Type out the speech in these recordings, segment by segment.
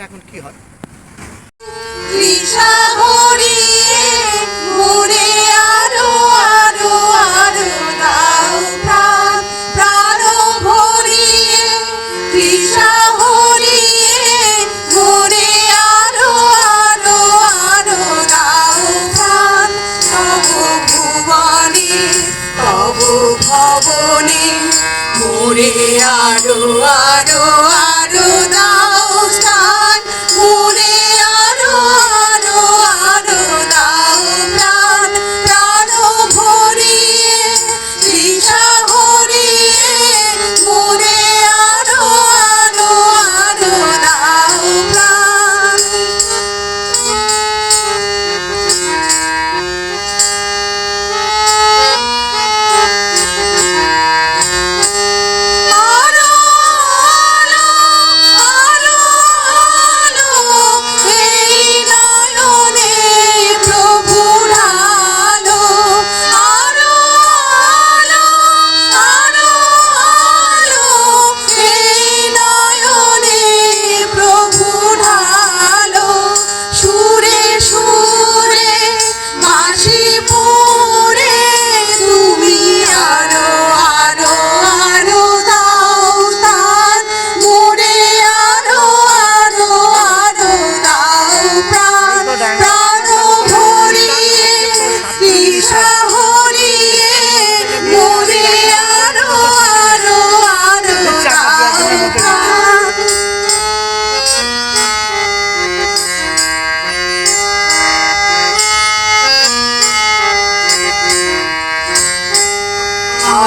এখন কি হয়? ভবনে মোরে আরো আরো আরো দাও স্থান, মোরে আরো আরো আরো দাও প্রাণ, প্রাণ ভরিয়ে তৃষা হরিয়ে মোরে আরো আরো আরো দাও প্রাণ।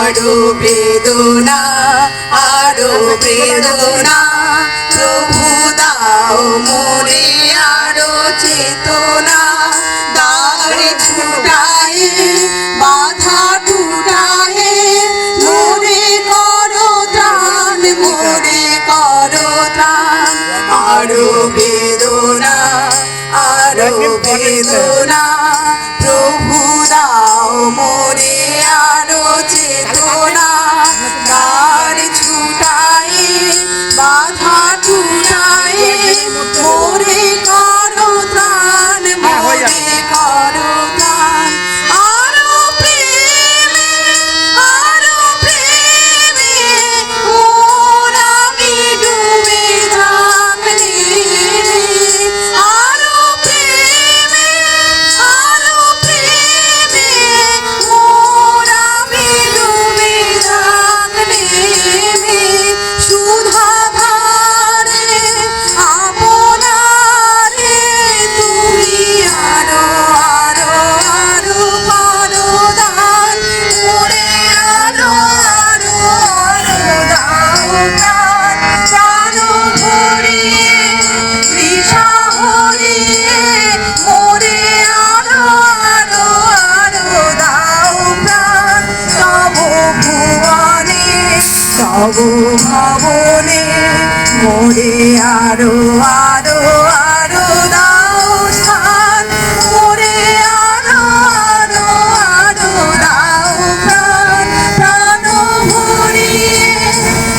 আরো বেদনা, আরো বেদনা, প্রভু দাও মোরে আরো চেতনা, দ্বারে ছুটায়ে বাধা টুটায়ে মোরে করো ত্রাণ, মোরে করো ত্রাণ। আরো বেদনা, আরো বেদনা, প্রভু দাও মোরে আরো চেতনা, দ্বার ছুটায়ে বাধা টুটায়ে মোরে করো ত্রাণ, মোরে করো ত্রাণ। আরো প্রেমে, আরো প্রেমে মোর আমি ডুবে থাকলে, আরো প্রেমে, আরো প্রেমে মোর আমি ডুবে থাকলে, সুধা ধারে আপনারে তুমি আরো আরো আরো পারো দান, মোরে আরো আরো আরো দাও প্রাণ, প্রাণ ভরিয়ে তৃষা হরিয়ে মোরে আরো আরো আরো দাও প্রাণ। তব ভুবনে, তব ভবনে মোরে আরো আরো আরো দাও স্থান, মোরে আরো আরো আরো দাও প্রাণ, প্রাণ ভরিয়ে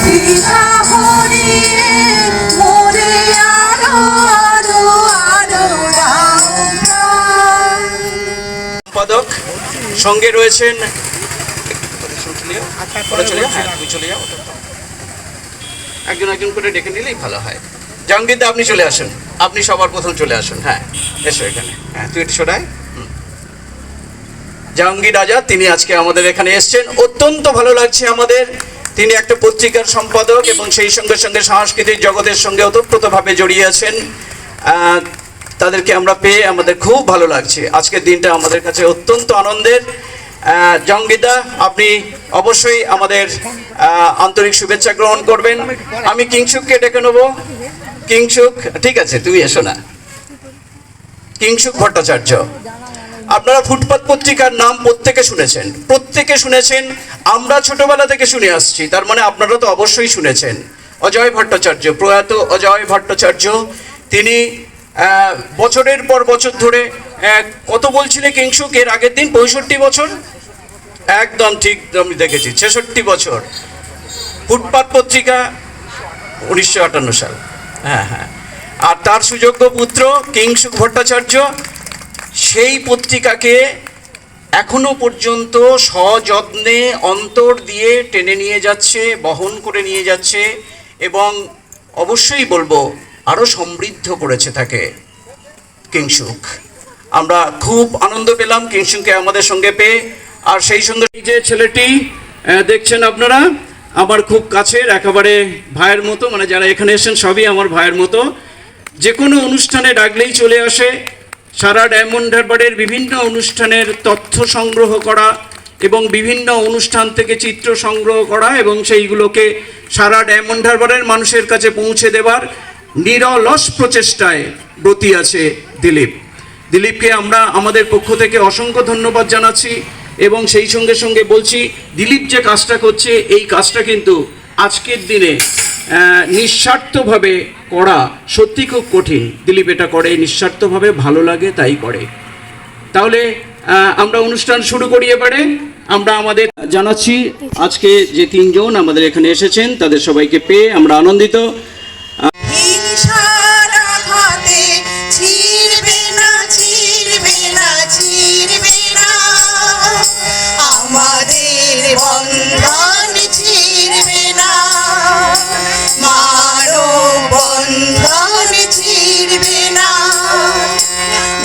তৃষা হরিয়ে মোরে আরো আরো আরো দাও প্রাণ। সম্পাদক সঙ্গে রয়েছেন, চলে যাও, একজন একজন করে ডেকে নিলেই ভালো হয়। জাহাঙ্গীরদা আপনি চলে আসুন, আপনি সবার প্রথম চলে আসুন। হ্যাঁ এসো এখানে, হ্যাঁ তুই একটু শোনায়। জাহাঙ্গীর আজাদ তিনি আজকে আমাদের এখানে এসছেন, অত্যন্ত ভালো লাগছে আমাদের। তিনি একটা পত্রিকার সম্পাদক এবং সেই সঙ্গে সঙ্গে সাংস্কৃতিক জগতের সঙ্গে ওতপ্রোতভাবে জড়িয়ে আছেন। তাদেরকে আমরা পেয়ে আমাদের খুব ভালো লাগছে। আজকের দিনটা আমাদের কাছে অত্যন্ত আনন্দের। জাহাঙ্গীরদা আপনি অবশ্যই আমাদের আন্তরিক শুভেচ্ছা গ্রহণ করবেন। আমি কিংসুককে ডেকে নেবো। কিংসুক, ঠিক আছে তুমি এসো না। কিংসুক ভট্টাচার্য, আপনারা ফুটপাত পত্রিকার নাম প্রত্যেকে শুনেছেন, আমরা ছোটবেলা থেকে শুনে আসছি, তার মানে আপনারা তো অবশ্যই শুনেছেন। অজয় ভট্টাচার্য, প্রয়াত অজয় ভট্টাচার্য, তিনি বছরের পর বছর ধরে কত বলছিলে কিংসুক এর আগের দিন? 65 বছর, একদম ঠিক আমি দেখেছি, 66 বছর। ফুটপাত পত্রিকা 1958 সাল। হ্যাঁ হ্যাঁ, আর তার সুযোগ্য পুত্র কিংসুক ভট্টাচার্য সেই পত্রিকাকে এখনো পর্যন্ত সযত্নে অন্তর দিয়ে টেনে নিয়ে যাচ্ছে, বহন করে নিয়ে যাচ্ছে এবং অবশ্যই বলবো আরও সমৃদ্ধ করেছে তাকে কিংসুক। আমরা খুব আনন্দ পেলাম কিংসুককে আমাদের সঙ্গে পেয়ে। আর সেই সঙ্গে এই যে ছেলেটি দেখছেন আপনারা, আমার খুব কাছের একেবারে ভাইয়ের মতো, মানে যারা এখানে এসেছেন সবই আমার ভাইয়ের মতো। যে কোনো অনুষ্ঠানে ডাকলেই চলে আসে, সারা ডায়মন্ড হারবারের বিভিন্ন অনুষ্ঠানের তথ্য সংগ্রহ করা এবং বিভিন্ন অনুষ্ঠান থেকে চিত্র সংগ্রহ করা এবং সেইগুলোকে সারা ডায়মন্ড হারবারের মানুষের কাছে পৌঁছে দেওয়ার নিরলস প্রচেষ্টায় ব্রতী আছে দিলীপকে আমরা আমাদের পক্ষ থেকে অসংখ্য ধন্যবাদ জানাচ্ছি। এবং সেই সঙ্গে সঙ্গে বলছি, দিলীপ যে কাজটা করছে এই কাজটা কিন্তু আজকের দিনে নিঃস্বার্থভাবে করা সত্যি খুব কঠিন। দিলীপ এটা করে নিঃস্বার্থভাবে, ভালো লাগে তাই করে। তাহলে আমরা অনুষ্ঠান শুরু করি। এবারে আমরা আমাদের জানাচ্ছি আজকে যে তিনজন আমাদের এখানে এসেছেন তাদের সবাইকে পেয়ে আমরা আনন্দিত। হিংসার আঘাতে ছিঁড়বে না, ছিঁড়বে না, ছিঁড়বে না, আমাদের বন্ধন ছিঁড়বে না, মানব বন্ধন ছিঁড়বে না,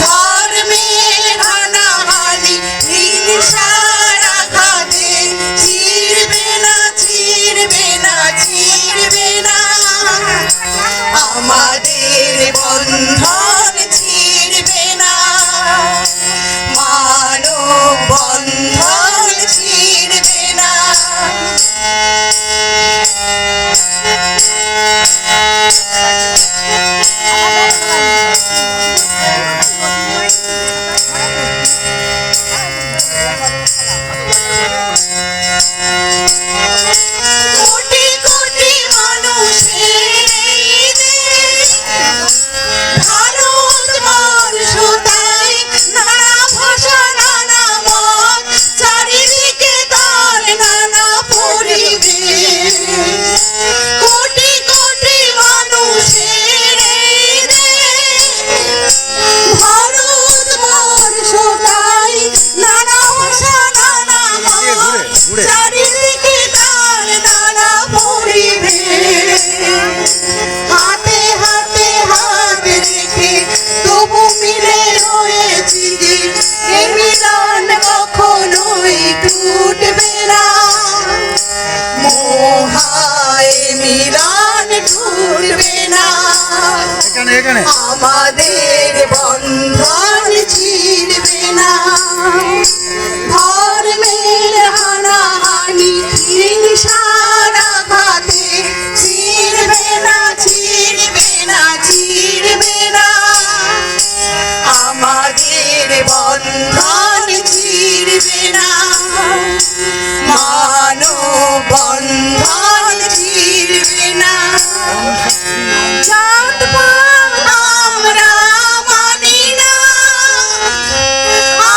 ধর্মের হানাহানি হিংসার আঘাতে ছিঁড়বে না, ছিঁড়বে না, ছিঁড়বে না, আমাদের বন্ধন ছিঁড়বে না, মানব বন্ধন ছিঁড়বে না। কোটি কোটি মানুষের এই দেশ, ভারতবর্ষ তাই নানা ভাষা, নানা মত, চারিদিকে তার নানা পরিবেশ। কোটি কোটি মানুষের এই দেশ, ভারতবর্ষ তাই নানা ভাষা, নানা মত, চারিদিকে তার নানা পরিবেশ। হাতে হাতে হাত রেখে তবু মিলে রয়েছি যে এ মিলন কখনোই টুটবে না, মোহায় মিলন টুটবে না, আমাদের বন্ধন ছিঁড়বে না, ধর্মের হানাহানি হিংসার আঘাতে ছিঁড়বে না, ছিঁড়বে না, ছিঁড়বে না, আমাদের বন্ধন ছিঁড়বে না, মানব বন্ধন ছিঁড়বে না। জাতপাত আমরা মানি না,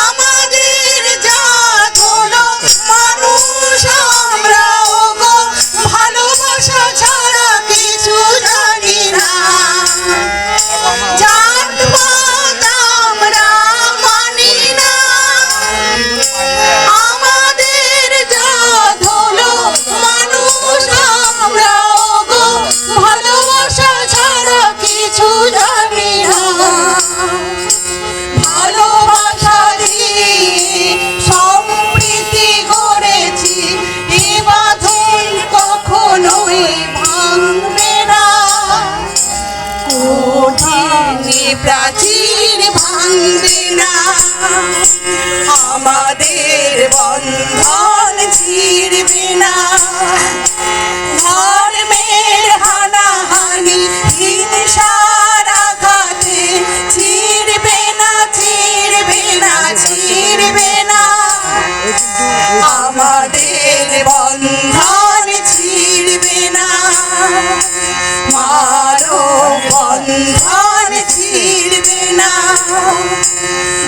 আমাদের জাত হলো মানুষ, আমরা ওগো ভালোবাসা ছাড়া কিছু জানি না। জাতপাত আমরা মানি না, আমাদের জাত হলো মানুষ, আমরা ওগো ভালোবাসা ছাড়া কিছু জানি না। ভালোবাসা দিয়ে সম্প্রীতি গড়েছি, এ বাঁধন কখনোই ভাঙবে না, কঠিন প্রাচীর ভাঙবে না, আমাদের বন্ধন ছিঁড়বে না, ধর্মের হানাহানি হিংসার আঘাতে ছিঁড়বে না, ছিঁড়বে না, ছিঁড়বে না, আমাদের বন্ধন ছিঁড়বে না, মানব বন্ধন ছিঁড়বে না,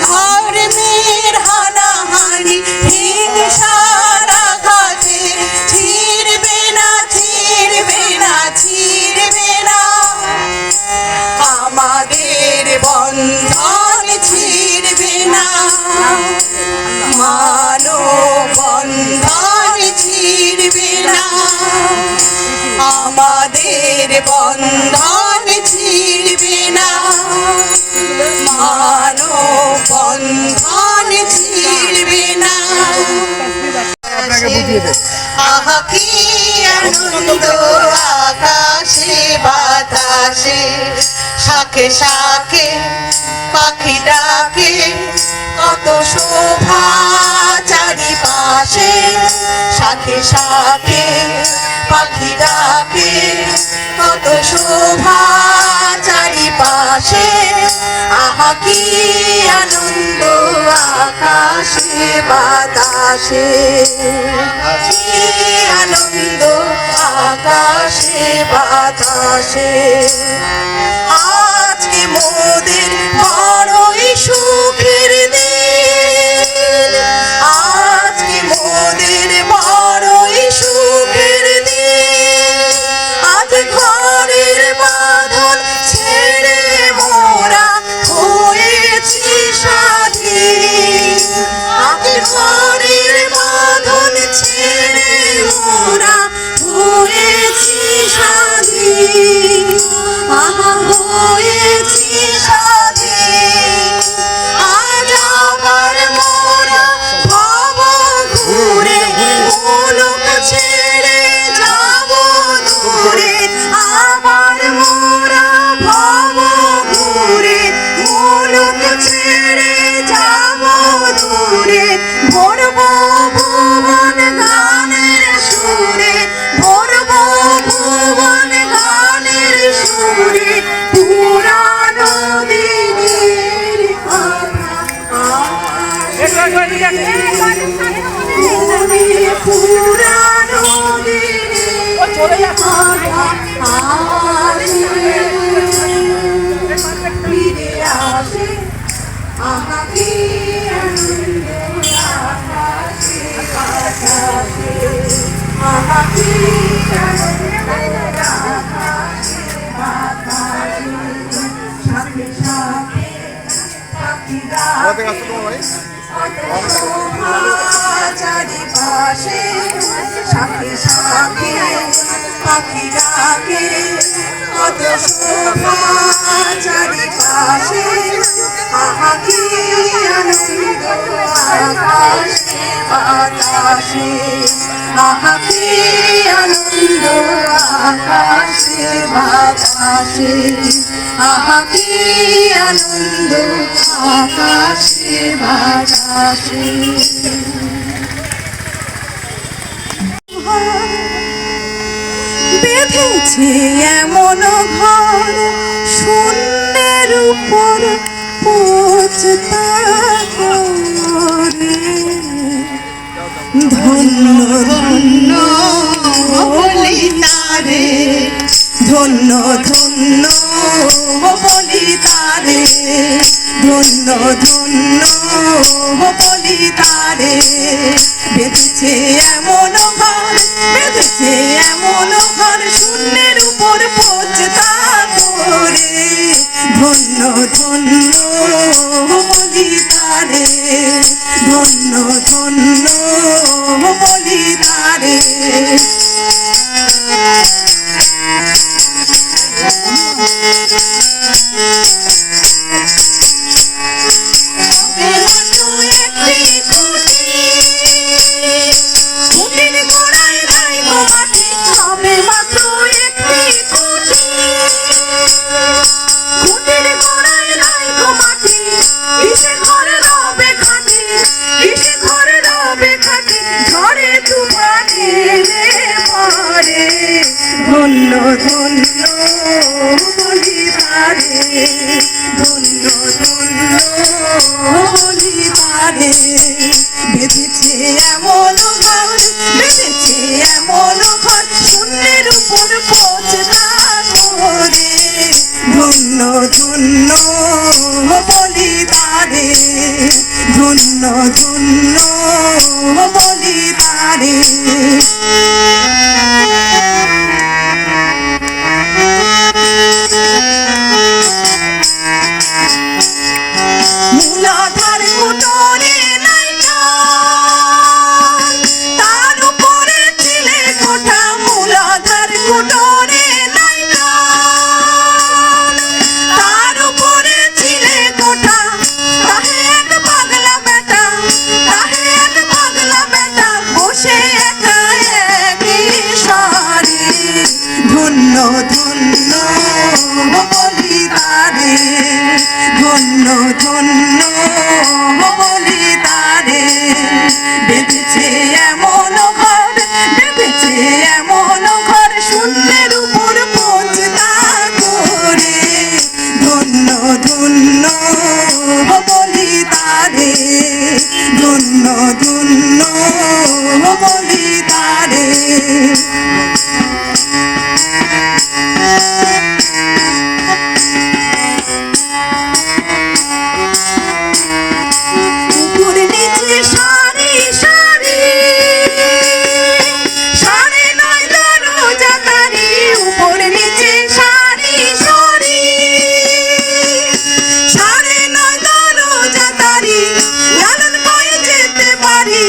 ধর্মের হানাহানি হিংসার আঘাতে ছিঁড়বে না, ছিঁড়বে না, ছিঁড়বে না, আমাদের বন্ধন ছিড়বে না, মানব বন্ধন ছিড়বে না। আহা কি আনন্দ আকাশে বাতাসে, শাখে শাখে পাখি ডাকে, কত শোভা চারিপাশে, শাখে শাখে পাখি ডাকে, কত শোভা চারিপাশে। আহা কি আনন্দ আকাশে বাতাসে, কি আনন্দ আকাশে বাতাসে। আজকে মোদের বড়ই সুখের দিন, আজকে মোদের বড়ই সুখের দিন। আজ ঘরের বাঁধন ছেড়ে মোরা হয়েছি স্বাধীন, আজ ঘরের বাঁধন ছেড়ে মোরা হয়েছি স্বাধীন। আহা হয়েছি স্বাধীন। আজ আবার মোরা ভব ঘুরে মুলুক ছেড়ে যাব দূরে, আবার মোরা ভব ঘুরে মুলুক ছেড়ে যাব দূরে। ভরব ভুবন গানের সুরে, ভরব ভুবন গানের সুরে, পুরানো দিনের কথা পুরানো দিনের কথা ফিরে আসে। আহা কি আনন্দ আকাশে বাতাসে, আহা কি আনন্দ আকাশে বাতাসে। শাখে শাখে পাখি ডাকে, কত শোভা চারিপাশে, শাখে শাখে পাখি ডাকে, কত শোভা চারিপাশে। আহা কি আনন্দ আকাশে বাতাসে, আহা কি আনন্দ আকাশে বাতাসে, আহা কি আনন্দ আকাশে বাতাসে। বেঁধেছে এমন ঘর শূন্যের উপর পৌঁছতা করে, ধন্য ধন্য বলি তারে, ধন্য ধন্য বলি তারে, ধন্য ধন্য বলি তারে। বেঁধেছে এমন ঘর, বেঁধেছে এমন ঘর শূন্যের উপর পৌঁছতা করে, ধন্য ধন্য বলি তারে, ধন্য ধন্য বলি তারে। ধন্য ধন্য বলি তারে, ধন্য ধন্য বলি তারে। বেঁধেছে এমন ঘর, বেঁধেছে এমন ঘর শূন্যের উপর পৌঁছতা করে, ধন্য ধন্য বলি তারে, ধন্য ধন্য বলি তারে। মূলাধার কুটোরে নাইকা, তার উপরে ছিলে কোঠা, মূলাধার কুটোরে ধন্য বলি তারে, ধন্য ধন্য বলি তারে। বেঁধেছে এমন ঘর, বেঁধেছে এমন ঘর, শূন্যের উপর পৌঁছতা করে। ধন্য ধন্য বলি তারে, ধন্য ধন্য বলি তারে। উপর নিচে সারি সারি, সারি নয় দরজা তারি। উপর নিচে সারি সারি, সারি নয় দরজা তারি। লালন কয়ে যেতে পারি,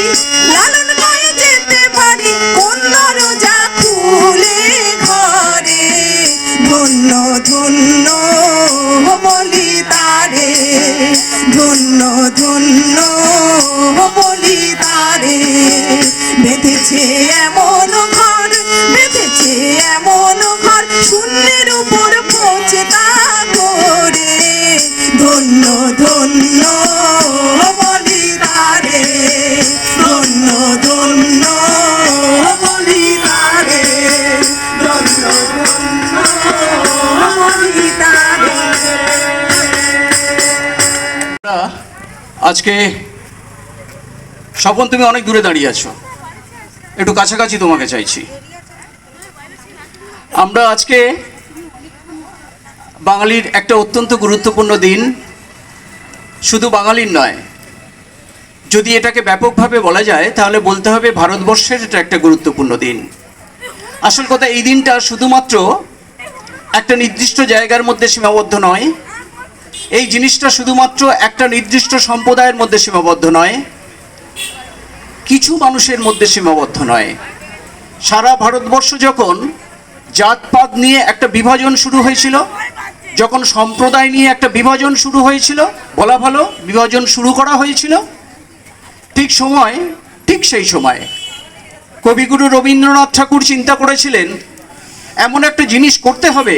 লালন কয়ে যেতে পারি, কোন দরজা খুলে ঘরে। ধন্য ধন্য বলি তারে, ধন্য ধন্য বলি তারে। বেঁধেছে এমন ঘর, বেঁধেছে এমন ঘর, শূন্যের উপর পৌঁছতা করে। ধন্য ধন্য বলি তারে, ধন্য ধন্য বলি তারে, ধন্য ধন্য বলি তারে। আজকে স্বপন, তুমি অনেক দূরে দাঁড়িয়ে আছো, একটু কাছাকাছি তোমাকে চাইছি। আমরা আজকে বাঙালির একটা অত্যন্ত গুরুত্বপূর্ণ দিন, শুধু বাঙালির নয়, যদি এটাকে ব্যাপকভাবে বলা যায় তাহলে বলতে হবে ভারতবর্ষের এটা একটা গুরুত্বপূর্ণ দিন। আসল কথা, এই দিনটা শুধুমাত্র একটা নির্দিষ্ট জায়গার মধ্যে সীমাবদ্ধ নয়, এই জিনিসটা শুধুমাত্র একটা নির্দিষ্ট সম্প্রদায়ের মধ্যে সীমাবদ্ধ নয়, কিছু মানুষের মধ্যে সীমাবদ্ধ নয়। সারা ভারতবর্ষ যখন জাতপাত নিয়ে একটা বিভাজন শুরু হয়েছিল, যখন সম্প্রদায় নিয়ে একটা বিভাজন শুরু হয়েছিল, বলা ভালো বিভাজন শুরু করা হয়েছিল, ঠিক সেই সময় কবিগুরু রবীন্দ্রনাথ ঠাকুর চিন্তা করেছিলেন এমন একটা জিনিস করতে হবে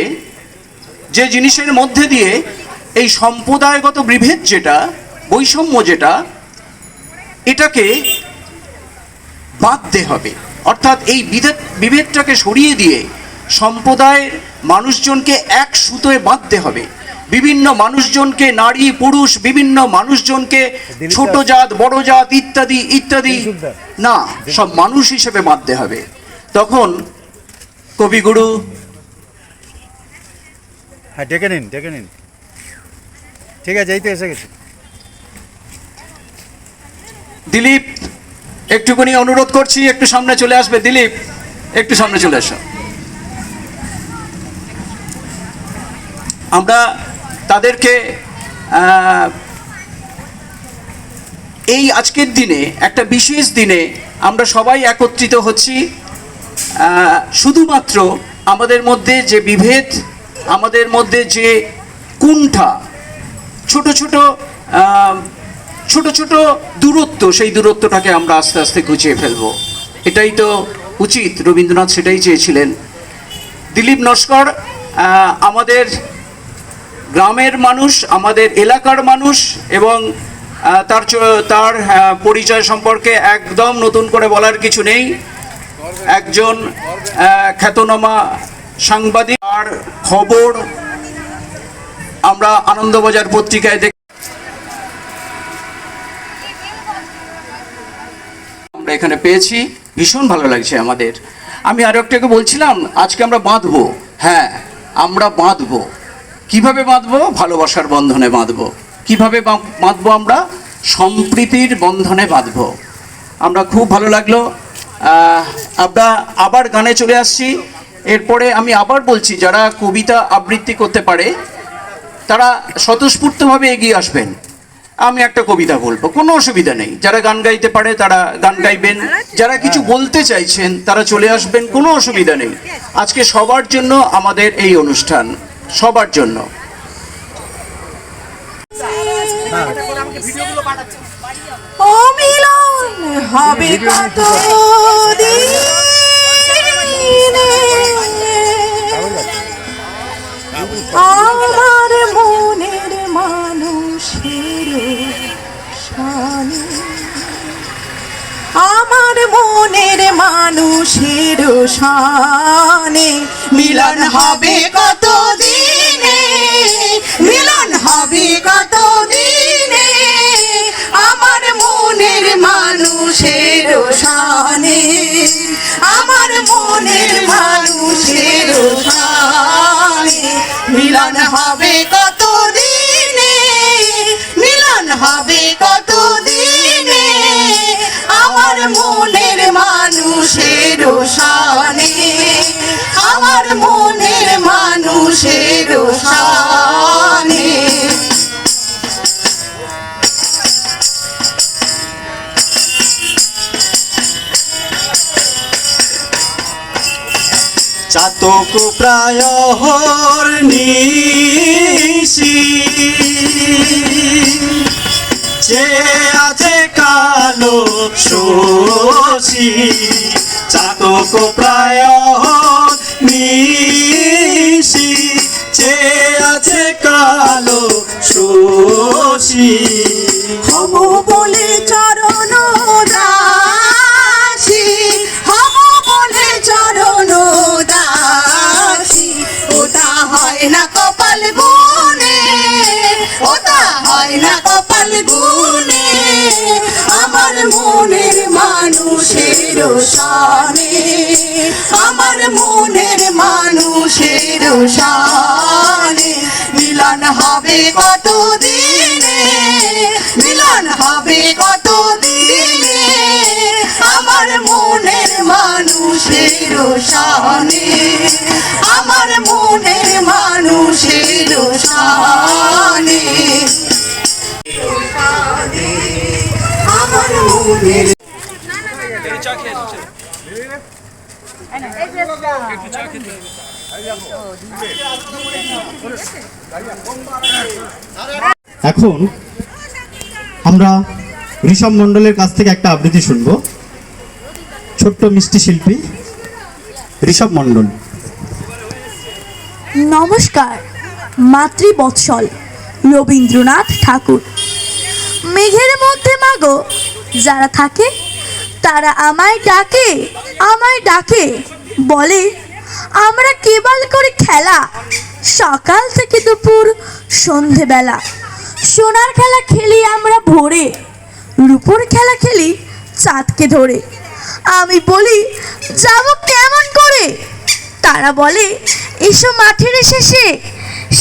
যে জিনিসের মধ্যে দিয়ে এই সম্প্রদায়গত বিভেদ, যেটা বৈষম্য, যেটা এটাকে বাঁধতে হবে। অর্থাৎ এই বিভেদটাকে সরিয়ে দিয়ে সম্প্রদায়ের মানুষজনকে এক সুতোয় বাঁধতে হবে। বিভিন্ন মানুষজনকে, নারী পুরুষ বিভিন্ন মানুষজনকে ছোট জাত বড় জাত ইত্যাদি ইত্যাদি না, সব মানুষ হিসেবে বাঁধতে হবে। তখন কবিগুরু, হ্যাঁ ডেকে নিন, ডেকে নিন, ঠিক আছে, এই তো এসে গেছে। দিলীপ, একটুখানি অনুরোধ করছি, একটু সামনে চলে আসবে। দিলীপ, একটু সামনে চলে আসো। আমরা তাদেরকে এই আজকের দিনে, একটা বিশেষ দিনে আমরা সবাই একত্রিত হচ্ছি, শুধুমাত্র আমাদের মধ্যে যে বিভেদ, আমাদের মধ্যে যে কুণ্ঠা, ছোট ছোট দূরত্ব, সেই দূরত্বটাকে আমরা আস্তে আস্তে ঘুচিয়ে ফেলবো। এটাই তো উচিত, রবীন্দ্রনাথ সেটাই চেয়েছিলেন। দিলীপ নস্কর আমাদের গ্রামের মানুষ, আমাদের এলাকার মানুষ, এবং তার পরিচয় সম্পর্কে একদম নতুন করে বলার কিছু নেই। একজন খ্যাতনামা সাংবাদিক। আর খবর আমরা আনন্দবাজার পত্রিকায় দেখি, আমরা এখানে পেয়েছি, ভীষণ ভালো লাগছে আমাদের। আমি আরো একটাকে বলছিলাম, আজকে আমরা বাঁধবো, হ্যাঁ আমরা বাঁধবো। কিভাবে বাঁধবো? ভালোবাসার বন্ধনে বাঁধবো। কিভাবে বাঁধবো? আমরা সম্প্রীতির বন্ধনে বাঁধবো। আমরা খুব ভালো লাগলো। আমরা আবার গানে চলে আসছি। এরপরে আমি আবার বলছি, যারা কবিতা আবৃত্তি করতে পারে তারা স্বতঃস্ফূর্তভাবে এগিয়ে আসবেন। আমি একটা কবিতা বলবো, কোনো অসুবিধা নেই। যারা গান গাইতে পারে তারা গান গাইবেন, যারা কিছু বলতে চাইছেন তারা চলে আসবেন, কোনো অসুবিধা নেই। আজকে সবার জন্য আমাদের এই অনুষ্ঠান, সবার জন্য। অমিলন হবে কত দিনে, আমার মনের মানুষের শানে মিলন হবে কত দিনে, মিলন হবে কত দিনে আমার মনের মানুষের শানে, আমার মনের মানুষের শানে মিলন হবে কত দিনে, মিলন হবে কত দিনে আমার মনের মানুষের শানে, আমার মনের মানুষের শানে। চাতক প্রায় নিশি যে আছে কালো শশী, চাতক প্রায় নিশি যে আছে কালো শশী। হব বলে চরণ দাসী, হব বলে চরণ দাসী ওটা হয় না কপাল গুনে, ওটা হয় না কপাল গুনে আমার মনের মানুষের শানে, আমার মনের মানুষের শানে মিলন হবে কত দিনে, মিলন হবে কত দিনে আমার মনের মানুষের শানে, আমার মনের মানুষের শানে, আমার মনের এখন আমরা ঋষভ মণ্ডলের কাছ থেকে একটা আবৃত্তি শুনবো। ছোট্ট মিষ্টি শিল্পী ঋষভ মণ্ডল। নমস্কার। মাতৃবৎসল রবীন্দ্রনাথ ঠাকুর। মেঘের মধ্যে মাগো যারা থাকে তারা আমায় ডাকে, আমায় ডাকে বলে আমরা কেবল করে খেলা, সকাল থেকে দুপুর সন্ধেবেলা। সোনার খেলা খেলি আমরা ভোরে, রূপোর খেলা খেলি চাঁদকে ধরে। আমি বলি যাব কেমন করে, তারা বলে এসো মাঠের শেষে,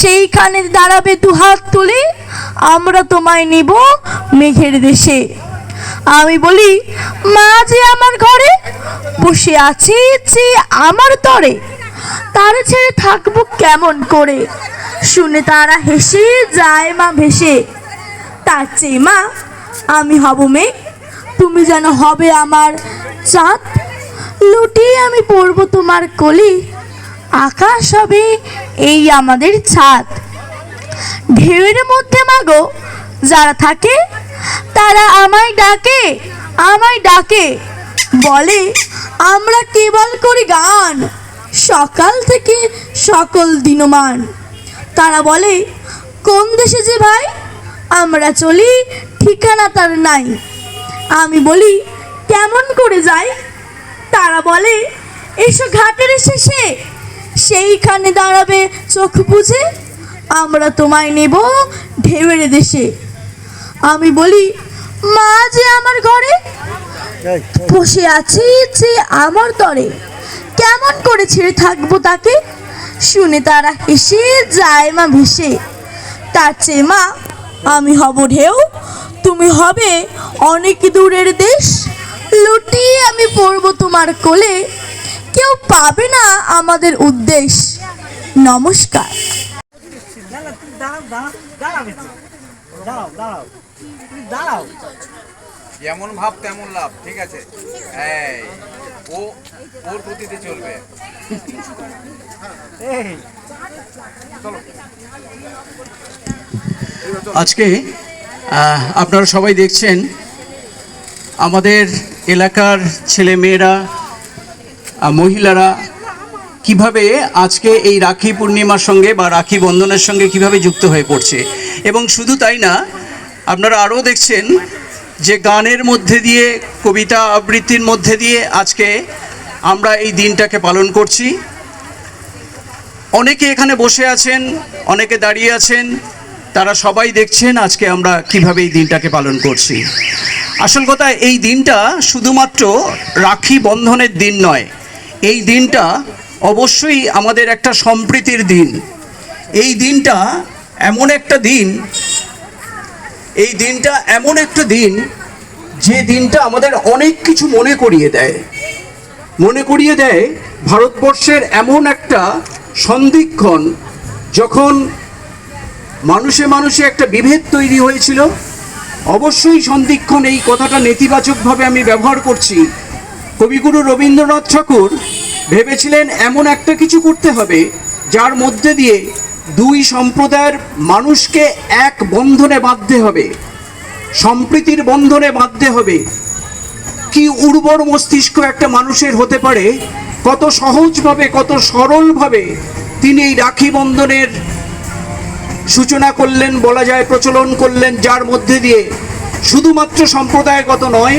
সেইখানে দাঁড়াবে দুহাত তুলে, আমরা তোমায় নিব মেঘের দেশে। আমি বলি মা যে আমার ঘরে বসে আছি যে আমার তরে, তারা ছেড়ে থাকবো কেমন করে, শুনে তারা হেসে যায় মা ভেসে। তার চেয়ে মা আমি হব মেঘ, তুমি যেন হবে আমার চাঁদ, লুটিয়ে আমি পড়বো তোমার কলি, আকাশ হবে এই আমাদের ছাদ। ঢেউয়ের মধ্যে মাগো যারা থাকে তারা আমায় ডাকে, আমায় ডাকে বলে আমরা কেবল করি গান, সকাল থেকে সকল দিনমান। তারা বলে কোন দেশে যে ভাই আমরা চলি ঠিকানা তার নাই। আমি বলি কেমন করে যাই, তারা বলে এসো ঘাটের শেষে, সেইখানে দাঁড়াবে চোখ বুঝে, আমরা তোমায় নেব ঢেউয়ের দেশে। আমি বলি মা যে আমার ঘরে বসে আছি যে আমার তরে, কেমন করে ছেড়ে থাকবো তাকে, শুনে তারা হেসে যায় মা ভেসে। তার চেয়ে মা আমি হব ঢেউ, তুমি হবে অনেক দূরের দেশ, লুটিয়ে আমি পড়বো তোমার কোলে, কেউ পাবে না আমাদের উদ্দেশ। নমস্কার। যেমন ভাব তেমন লাভ, ঠিক আছে? এই ও ওর গতিতে চলবে। আজকে আপনারা সবাই দেখছেন আমাদের এলাকার ছেলে মেয়েরা, মহিলারা কিভাবে আজকে এই রাখি পূর্ণিমার সঙ্গে বা রাখি বন্ধনের সঙ্গে কিভাবে যুক্ত হয়ে পড়ছে। এবং শুধু তাই না, আপনারা আরও দেখছেন যে গানের মধ্যে দিয়ে, কবিতা আবৃত্তির মধ্যে দিয়ে আজকে আমরা এই দিনটাকে পালন করছি। অনেকে এখানে বসে আছেন, অনেকে দাঁড়িয়ে আছেন, তারা সবাই দেখছেন আজকে আমরা কিভাবে এই দিনটাকে পালন করছি। আসল কথা, এই দিনটা শুধুমাত্র রাখি বন্ধনের দিন নয়, এই দিনটা অবশ্যই আমাদের একটা সম্প্রীতির দিন। এই দিনটা এমন একটা দিন, এই দিনটা এমন একটা দিন যে দিনটা আমাদের অনেক কিছু মনে করিয়ে দেয় ভারতবর্ষের এমন একটা সন্ধিক্ষণ, যখন মানুষে মানুষে একটা বিভেদ তৈরি হয়েছিল। অবশ্যই সন্ধিক্ষণ এই কথাটা নেতিবাচকভাবে আমি ব্যবহার করছি। কবিগুরু রবীন্দ্রনাথ ঠাকুর ভেবেছিলেন এমন একটা কিছু করতে হবে যার মধ্যে দিয়ে দুই সম্প্রদায়ের মানুষকে এক বন্ধনে বাঁধতে হবে, সম্প্রীতির বন্ধনে বাঁধতে হবে। কি উর্বর মস্তিষ্ক একটা মানুষের হতে পারে, কত সহজভাবে, কত সরলভাবে তিনি এই রাখি বন্ধনের সূচনা করলেন, বলা যায় প্রচলন করলেন, যার মধ্যে দিয়ে শুধুমাত্র সম্প্রদায়গত নয়,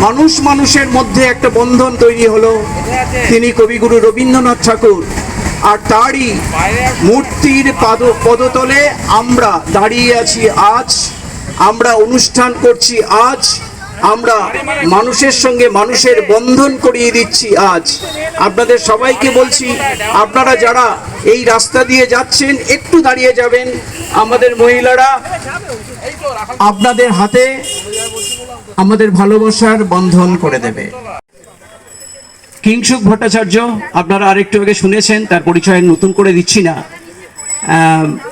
মানুষ মানুষের মধ্যে একটা বন্ধন তৈরি হলো। তিনি কবিগুরু রবীন্দ্রনাথ ঠাকুর, আর তারই মূর্তির পদতলে আমরা দাঁড়িয়ে আছি আজ, আমরা অনুষ্ঠান করছি আজ, আমরা মানুষের সঙ্গে মানুষের বন্ধন করিয়ে দিচ্ছি আজ। আপনাদের সবাইকে বলছি, আপনারা যারা এই রাস্তা দিয়ে যাচ্ছেন একটু দাঁড়িয়ে যাবেন। আমাদের মহিলারা আপনাদের হাতে আমাদের ভালোবাসার বন্ধন করে দেবে। কিংসুক ভট্টাচার্য, আপনারা আরেকটু আগে শুনেছেন, তার পরিচয় নতুন করে দিচ্ছি না।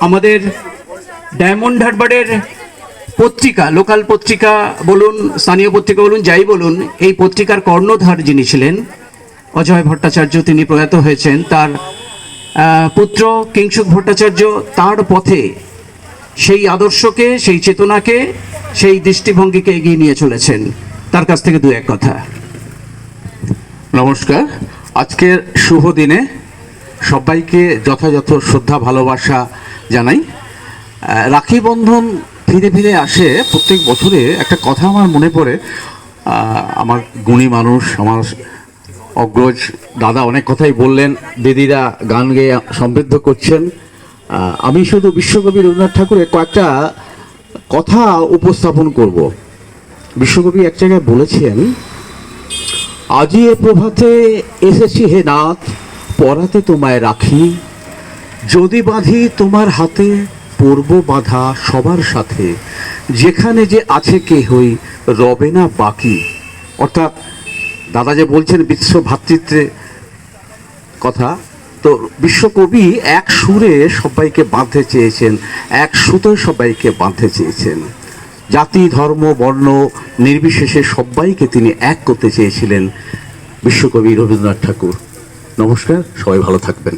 আমাদের ডায়মন্ড হারবারের পত্রিকা, লোকাল পত্রিকা বলুন, স্থানীয় পত্রিকা বলুন, যাই বলুন, এই পত্রিকার কর্ণধার যিনি ছিলেন অজয় ভট্টাচার্য, তিনি প্রয়াত হয়েছেন। তার পুত্র কিংসুক ভট্টাচার্য তার পথে সেই আদর্শকে, সেই চেতনাকে, সেই দৃষ্টিভঙ্গিকে এগিয়ে নিয়ে চলেছেন। তার কাছ থেকে দু এক কথা। নমস্কার। আজকের শুভ দিনে সবাইকে যথাযথ শ্রদ্ধা ভালোবাসা জানাই। রাখি বন্ধন ফিরে ফিরে আসে প্রত্যেক বছরে। একটা কথা আমার মনে পড়ে, আমার গুণী মানুষ, আমার অগ্রজ দাদা অনেক কথাই বললেন, দিদিরা গান গেয়ে সমৃদ্ধ করছেন। আমি শুধু বিশ্বকবি রবীন্দ্রনাথ ঠাকুরের কয়েকটা কথা উপস্থাপন করব। বিশ্বকবি এক জায়গায় বলেছেন, আজি এ প্রভাতে এসেছি হে নাথ, পরাতে তোমায় রাখি, যদি বাঁধি তোমার হাতে, পরব বাঁধা সবার সাথে, যেখানে যে আছে কেহই রবে না বাকি। অর্থাৎ দাদা যে বলছেন বিশ্ব ভ্রাতৃত্বের কথা, তো বিশ্বকবি এক সুরে সবাইকে বাঁধতে চেয়েছেন, এক সুতোয় সবাইকে বাঁধতে চেয়েছেন। জাতি, ধর্ম, বর্ণ নির্বিশেষে সবাইকে তিনি এক করতে চেয়েছিলেন বিশ্বকবি রবীন্দ্রনাথ ঠাকুর। নমস্কার, সবাই ভালো থাকবেন।